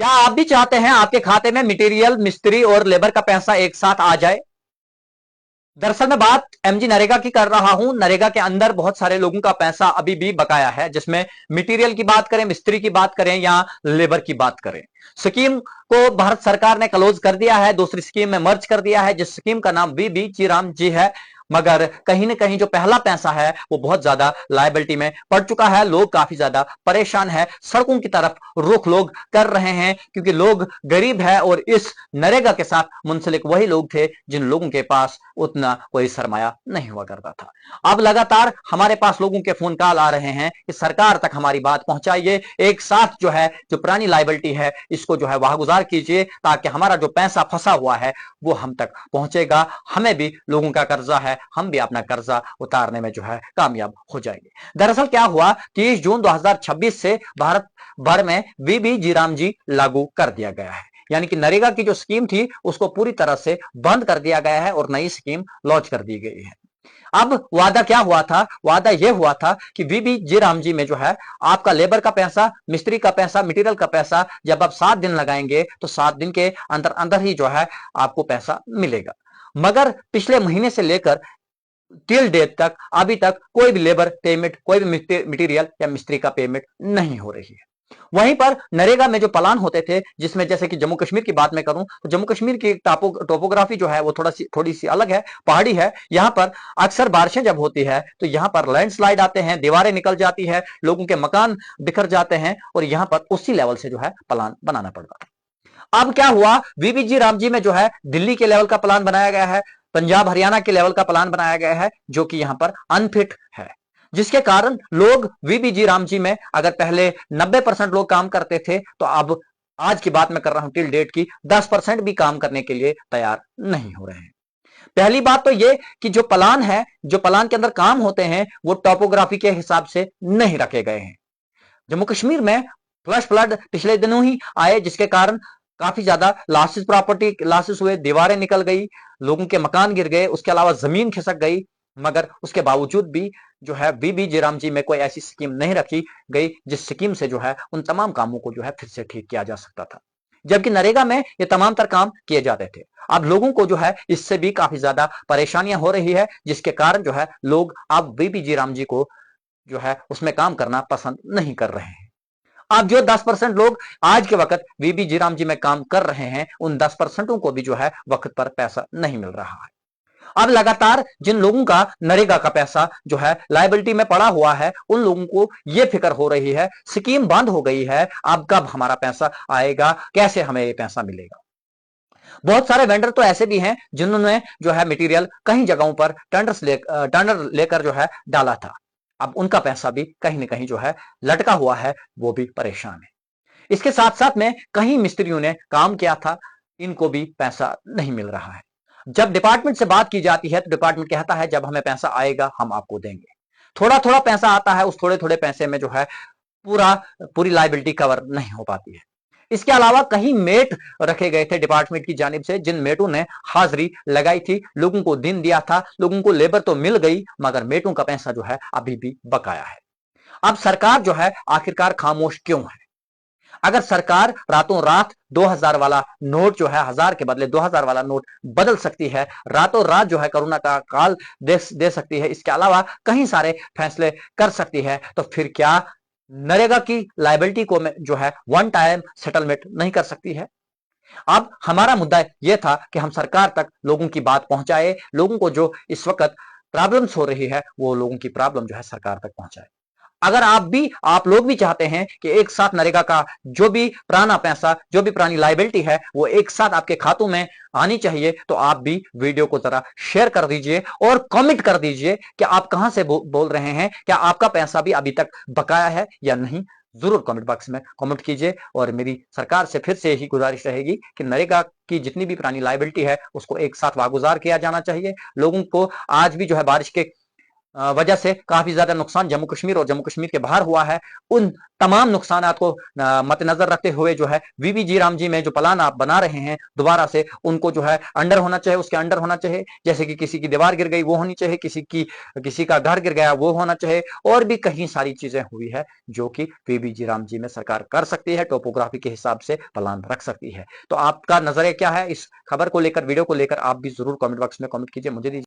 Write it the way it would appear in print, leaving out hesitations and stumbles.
क्या आप भी चाहते हैं आपके खाते में मटेरियल, मिस्त्री और लेबर का पैसा एक साथ आ जाए? दरअसल मैं बात एमजी नरेगा की कर रहा हूं। नरेगा के अंदर बहुत सारे लोगों का पैसा अभी भी बकाया है, जिसमें मटेरियल की बात करें, मिस्त्री की बात करें या लेबर की बात करें। स्कीम को भारत सरकार ने क्लोज कर दिया है, दूसरी स्कीम में मर्ज कर दिया है, जिस स्कीम का नाम वीबी जी राम जी है। मगर कहीं ना कहीं जो पहला पैसा है वो बहुत ज्यादा लायबिलिटी में पड़ चुका है। लोग काफी ज्यादा परेशान है, सड़कों की तरफ रुख लोग कर रहे हैं, क्योंकि लोग गरीब है और इस नरेगा के साथ मुंसलिक वही लोग थे जिन लोगों के पास उतना कोई सरमाया नहीं हुआ करता था। अब लगातार हमारे पास लोगों के फोन कॉल आ रहे हैं कि सरकार तक हमारी बात पहुंचाइए, एक साथ जो है जो पुरानी लाइबिलिटी है इसको जो है वाहगुजार कीजिए, ताकि हमारा जो पैसा फंसा हुआ है वो हम तक पहुंचेगा। हमें भी लोगों का कर्जा है, हम भी अपना कर्जा उतारने में जो है कामयाब हो जाएंगे। दरअसल क्या हुआ, 30 जून 2026 से भारत भर में वीबी जी राम जी लागू कर दिया गया है। यानी कि नरेगा की जो स्कीम थी उसको पूरी तरह से बंद कर दिया गया है और नई स्कीम लॉन्च कर दी गई है। अब वादा क्या हुआ था? वादा यह हुआ था कि वीबी जी राम जी में जो है आपका लेबर का पैसा, मिस्त्री का पैसा, मटेरियल का पैसा जब आप 7 दिन लगाएंगे तो 7 दिन के अंदर अंदर ही जो है आपको पैसा मिलेगा। मगर पिछले महीने से लेकर टिल डेट तक अभी तक कोई भी लेबर पेमेंट, कोई भी मटेरियल या मिस्त्री का पेमेंट नहीं हो रही है। वहीं पर नरेगा में जो प्लान होते थे, जिसमें जैसे कि जम्मू कश्मीर की बात मैं करूं तो जम्मू कश्मीर की टोपोग्राफी जो है वो थोड़ी सी अलग है, पहाड़ी है। यहां पर अक्सर बारिशें जब होती है तो यहां पर लैंडस्लाइड आते हैं, दीवारें निकल जाती है, लोगों के मकान बिखर जाते हैं और यहां पर उसी लेवल से जो है प्लान बनाना पड़ता है। अब क्या हुआ, वीबीजी राम जी में जो है दिल्ली के लेवल का प्लान बनाया गया है, पंजाब हरियाणा के लेवल का प्लान बनाया गया है, जो कि यहां पर अनफिट है। जिसके कारण लोग वीबीजी राम जी में अगर पहले 90% लोग काम करते थे तो अब आज की बात मैं कर रहा हूं टिल डेट की, 10% भी काम करने के लिए तैयार नहीं हो रहे हैं। पहली बात तो ये कि जो प्लान है, जो प्लान के अंदर काम होते हैं वो टोपोग्राफी के हिसाब से नहीं रखे गए हैं। जम्मू कश्मीर में फ्लश फ्लड पिछले दिनों ही आए, जिसके कारण काफी ज्यादा लॉसेस, प्रॉपर्टी लॉसेस हुए, दीवारें निकल गई, लोगों के मकान गिर गए, उसके अलावा जमीन खिसक गई। मगर उसके बावजूद भी जो है बीबी जयराम जी में कोई ऐसी स्कीम नहीं रखी गई जिस स्कीम से जो है उन तमाम कामों को जो है फिर से ठीक किया जा सकता था, जबकि नरेगा में ये तमाम तर काम किए जाते थे। अब लोगों को जो है इससे भी काफी ज्यादा परेशानियां हो रही है, जिसके कारण जो है लोग अब बीबी जयराम जी को जो है उसमें काम करना पसंद नहीं कर रहे हैं। अब जो 10% लोग आज के वक्त वीबी जी राम जी में काम कर रहे हैं, उन 10% को भी जो है वक्त पर पैसा नहीं मिल रहा है। अब लगातार जिन लोगों का नरेगा का पैसा जो है लायबिलिटी में पड़ा हुआ है, उन लोगों को यह फिक्र हो रही है, स्कीम बंद हो गई है, अब कब हमारा पैसा आएगा, कैसे हमें ये पैसा मिलेगा। बहुत सारे वेंडर तो ऐसे भी हैं जिन्होंने जो है मटेरियल कहीं जगहों पर टेंडर लेकर जो है डाला था। अब उनका पैसा भी कहीं ना कहीं जो है लटका हुआ है, वो भी परेशान है। इसके साथ साथ में कहीं मिस्त्रियों ने काम किया था, इनको भी पैसा नहीं मिल रहा है। जब डिपार्टमेंट से बात की जाती है तो डिपार्टमेंट कहता है जब हमें पैसा आएगा हम आपको देंगे। थोड़ा थोड़ा पैसा आता है, उस थोड़े थोड़े पैसे में जो है पूरा पूरी लाइबिलिटी कवर नहीं हो पाती है। इसके अलावा कहीं मेट रखे गए थे डिपार्टमेंट की जानिब से, जिन मेटों ने हाजिरी लगाई थी, लोगों को दिन दिया था, लोगों को लेबर तो मिल गई, मगर मेटों का पैसा जो है अभी भी बकाया है। अब सरकार जो है आखिरकार खामोश क्यों है? अगर सरकार रातों रात 2000 वाला नोट जो है 1000 के बदले 2000 वाला नोट बदल सकती है, रातों रात जो है कोरोना का काल दे सकती है, इसके अलावा कई सारे फैसले कर सकती है, तो फिर क्या नरेगा की लाइबिलिटी को जो है वन टाइम सेटलमेंट नहीं कर सकती है? अब हमारा मुद्दा यह था कि हम सरकार तक लोगों की बात पहुंचाए, लोगों को जो इस वक्त प्रॉब्लम्स हो रही है वो लोगों की प्रॉब्लम जो है सरकार तक पहुंचाए। अगर आप लोग भी चाहते हैं कि एक साथ नरेगा का जो भी पुराना पैसा, जो भी पुरानी लाइबिलिटी है वो एक साथ आपके खातों में आनी चाहिए, तो आप भी वीडियो को जरा शेयर कर दीजिए और कमेंट कर दीजिए कि आप कहां से बोल रहे हैं, क्या आपका पैसा भी अभी तक बकाया है या नहीं। जरूर कमेंट बॉक्स में कमेंट कीजिए। और मेरी सरकार से फिर से यही गुजारिश रहेगी कि नरेगा की जितनी भी पुरानी लाइबिलिटी है उसको एक साथ वागुजार किया जाना चाहिए। लोगों को आज भी जो है बारिश के वजह से काफी ज्यादा नुकसान जम्मू कश्मीर और जम्मू कश्मीर के बाहर हुआ है। उन तमाम नुकसान को मद्देनजर रखते हुए जो है वीबीजी राम जी में जो प्लान आप बना रहे हैं दोबारा से, उनको जो है अंडर होना चाहिए, उसके अंडर होना चाहिए। जैसे कि किसी की दीवार गिर गई वो होनी चाहिए, किसी का घर गिर गया वो होना चाहिए, और भी कई सारी चीजें हुई है जो कि वीबीजी राम जी में सरकार कर सकती है, टोपोग्राफी के हिसाब से प्लान रख सकती है। तो आपका नजरिया क्या है इस खबर को लेकर, वीडियो को लेकर? आप भी जरूर कमेंट बॉक्स में कमेंट कीजिए। मुझे दीजिए।